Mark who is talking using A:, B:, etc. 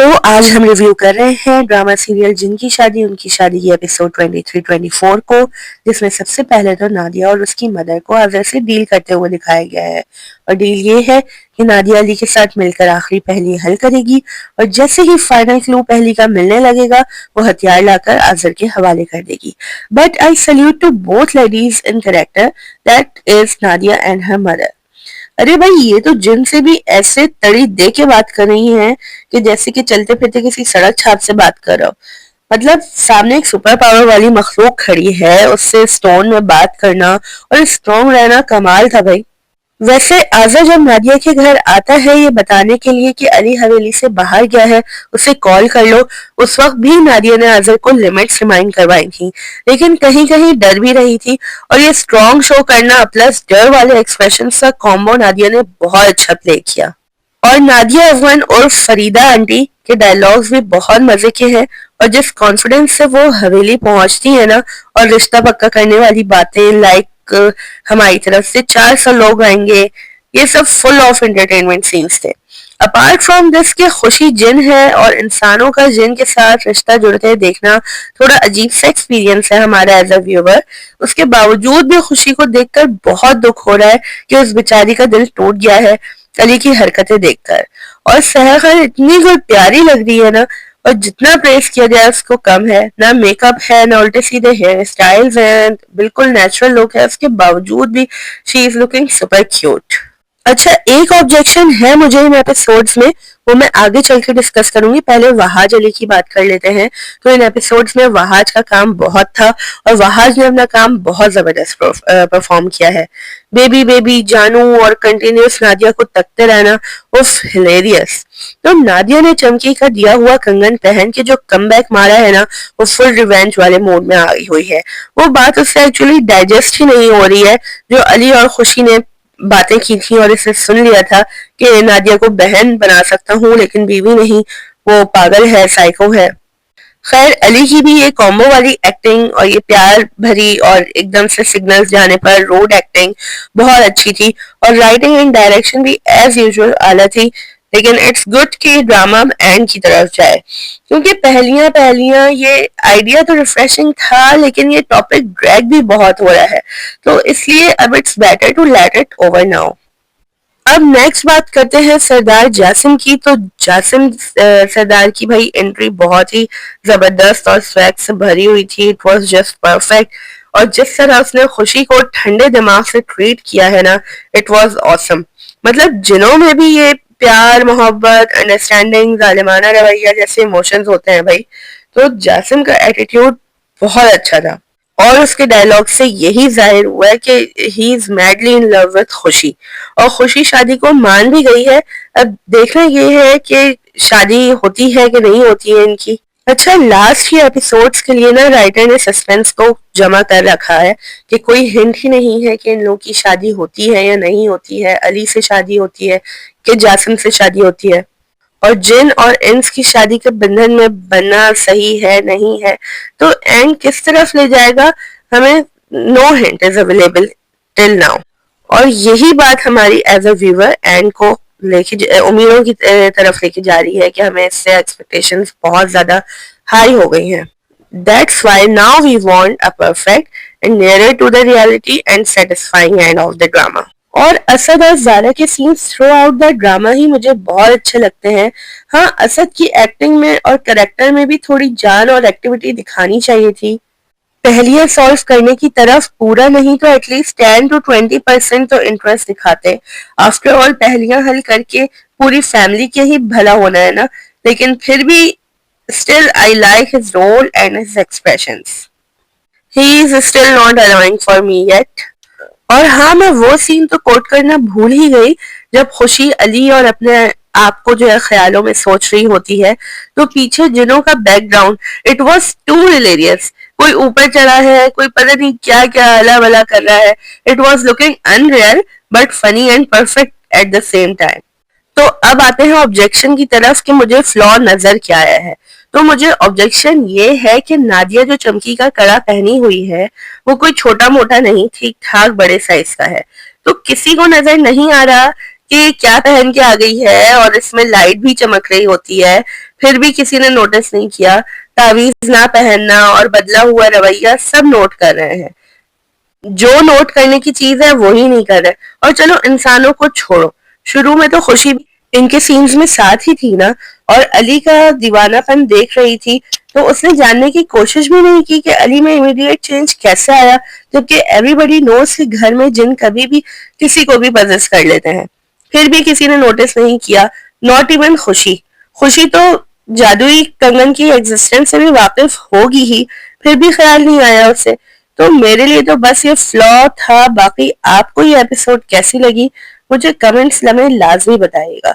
A: तो आज हम रिव्यू कर रहे हैं ड्रामा सीरियल जिनकी शादी उनकी शादी की एपिसोड 23-24 को, जिसमें सबसे पहले तो नादिया और उसकी मदर को अजहर से डील करते हुए दिखाया गया है। और डील ये है कि नादिया अली के साथ मिलकर आखिरी पहेली हल करेगी और जैसे ही फाइनल क्लू पहेली का मिलने लगेगा वो हथियार लाकर अजहर के हवाले कर देगी। But I salute to both ladies in character, that is Nadia and her mother. अरे भाई, ये तो जिन से भी ऐसे तड़ी दे के बात कर रही हैं कि जैसे कि चलते फिरते किसी सड़क छाप से बात कर रहे हो। मतलब सामने एक सुपर पावर वाली मखलूक खड़ी है, उससे स्टोन में बात करना और स्ट्रॉन्ग रहना कमाल था भाई। वैसे आज़ा जब नादिया के घर आता है ये बताने के लिए कि अली हवेली से बाहर गया है, उसे कॉल कर लो, उस वक्त भी नादिया ने आज़ा को लिमिट्स रिमाइंड करवाई थी, लेकिन कहीं कहीं डर भी रही थी। और ये स्ट्रॉन्ग शो करना प्लस डर वाले एक्सप्रेशन का कॉम्बो नादिया ने बहुत अच्छा प्ले किया। और नादिया अफगान और फरीदा आंटी के डायलॉग्स भी बहुत मजे के हैं। और जिस कॉन्फिडेंस से वो हवेली पहुंचती है ना, और रिश्ता पक्का करने वाली बातें लाइक हमारी तरफ से 400 लोग आएंगे, ये सब फुल ऑफ एंटरटेनमेंट सीन्स थे। अपार्ट फ्रॉम दिस के खुशी जिन है और इंसानों का जिन के साथ रिश्ता जुड़ते देखना थोड़ा अजीब सा एक्सपीरियंस है हमारा एज अ व्यूअर। उसके बावजूद भी खुशी को देखकर बहुत दुख हो रहा है कि उस बेचारी का दिल टूट गया है अली की हरकतें देखकर। और सहर खान इतनी कोई प्यारी लग रही है ना, और जितना प्रेस किया जाए उसको कम है। ना मेकअप है, ना उल्टे सीधे हेयर स्टाइल्स हैं, बिल्कुल नेचुरल लुक है, उसके बावजूद भी she is looking super cute. अच्छा, एक ऑब्जेक्शन है मुझे इन एपिसोड्स में, वो मैं आगे चल के डिस्कस करूंगी। पहले वहाज अली की बात कर लेते हैं। तो इन एपिसोड्स में वहाज का काम बहुत था और वहाज ने अपना काम बहुत जबरदस्त परफॉर्म किया है। बेबी बेबी जानू और कंटिन्यूस नादिया को तकते रहना, उफ हिलेरियस। तो नादिया ने चमकी का दिया हुआ कंगन पहन के जो कमबैक मारा है ना, वो फुल रिवेंज वाले मोड में आई हुई है। वो बात उससे एक्चुअली डाइजेस्ट ही नहीं हो रही है जो अली और खुशी ने बातें की थी और इसे सुन लिया था कि नादिया को बहन बना सकता हूँ लेकिन बीवी नहीं, वो पागल है, साइको है। खैर, अली की भी ये कॉम्बो वाली एक्टिंग और ये प्यार भरी और एकदम से सिग्नल्स जाने पर रोड एक्टिंग बहुत अच्छी थी। और राइटिंग एंड डायरेक्शन भी एज यूजुअल आला थी। लेकिन इट्स गुड कि ड्रामा एंड की तरफ जाए, क्योंकि पहलियां पहलियां ये आइडिया तो रिफ्रेशिंग था लेकिन ये टॉपिक ड्रैग भी बहुत हो रहा है, तो इसलिए अब it's better to let it over now. अब नेक्स्ट बात करते हैं सरदार जासिम की। तो जासिम सरदार की भाई एंट्री बहुत ही जबरदस्त और स्वैग से भरी हुई थी। It was just perfect. और जिस तरह उसने खुशी को ठंडे दिमाग से ट्रीट किया है ना, इट वाज ऑसम। मतलब जिनों में भी ये प्यार, मोहब्बत, अंडरस्टैंडिंग, जालिमाना रवैया जैसे इमोशंस होते हैं भाई, तो जासिम का एटीट्यूड बहुत अच्छा था। और उसके डायलॉग से यही जाहिर हुआ है कि he is madly in love with खुशी। और खुशी शादी को मान भी गई है। अब देखना ये है कि शादी होती है कि नहीं होती है इनकी। अच्छा, लास्ट के एपिसोड्स के लिए ना राइटर ने सस्पेंस को जमा कर रखा है कि कोई हिंट ही नहीं है कि इन लोगों की शादी होती है या नहीं होती है, अली से शादी होती है कि जासिम से शादी होती है, और जिन और इंस की शादी के बंधन में बनना सही है नहीं है। तो एंड किस तरफ ले जाएगा, हमें no hint is available till now. और यही बात हमारी एज अ व्यूअर एंड को लेके उम्मीदों की तरफ लेके जा रही है कि हमें इससे एक्सपेक्टेशंस बहुत ज्यादा हाई हो गई हैं। That's why now we want a perfect and nearer to the reality and satisfying end of the drama. और असद और जारा के scenes throughout the drama ही मुझे बहुत अच्छे लगते हैं। हाँ, असद की एक्टिंग में और करेक्टर में भी थोड़ी जान और एक्टिविटी दिखानी चाहिए थी। पहेलियां सॉल्व करने की तरफ पूरा नहीं तो एटलीस्ट 10 to 20% तो इंटरेस्ट दिखाते। आफ्टर ऑल पहेलियां हल करके पूरी फैमिली के ही भला होना है ना। लेकिन फिर भी still I like his role and his expressions. He is still not allowing for me yet. और हाँ, मैं वो सीन तो कोट करना भूल ही गई जब खुशी अली और अपने आप को जो है ख्यालों में सोच रही होती है, तो पीछे जिनों का background, it was too hilarious. कोई ऊपर चढ़ा है, कोई पता नहीं क्या क्या अला वला कर रहा है। It was looking unreal but funny and perfect at the same time. तो अब आते हैं ऑब्जेक्शन की तरफ कि मुझे फ्लॉ नजर क्या आया है। तो मुझे ऑब्जेक्शन ये है कि नादिया जो चमकी का कड़ा पहनी हुई है वो कोई छोटा मोटा नहीं, ठीक ठाक बड़े साइज का है। तो किसी को नजर नहीं आ रहा कि क्या पहन के आ गई है और इसमें लाइट भी चमक रही होती है, फिर भी किसी ने नोटिस नहीं किया। तावीज ना पहनना और बदला हुआ रवैया सब नोट कर रहे हैं। जो नोट करने की चीज है वो ही नहीं कर रहे। और चलो इंसानों को छोड़ो, शुरू में तो खुशी भी इनके सीन्स में साथ ही थी ना, और अली का दीवानापन देख रही थी, तो उसने जानने की कोशिश भी नहीं की कि अली में इमीडिएट चेंज कैसे आया, जबकि एवरीबडी नोस कि घर में जिन कभी भी किसी को भी पजेस कर लेते हैं। फिर भी किसी ने नोटिस नहीं किया, नॉट इवन खुशी। खुशी तो जादुई कंगन की एग्जिस्टेंस से भी वाकिफ होगी ही, फिर भी ख्याल नहीं आया उसे। तो मेरे लिए तो बस ये फ्लॉ था। बाकी आपको ये एपिसोड कैसी लगी मुझे कमेंट्स में लाजमी बताइएगा।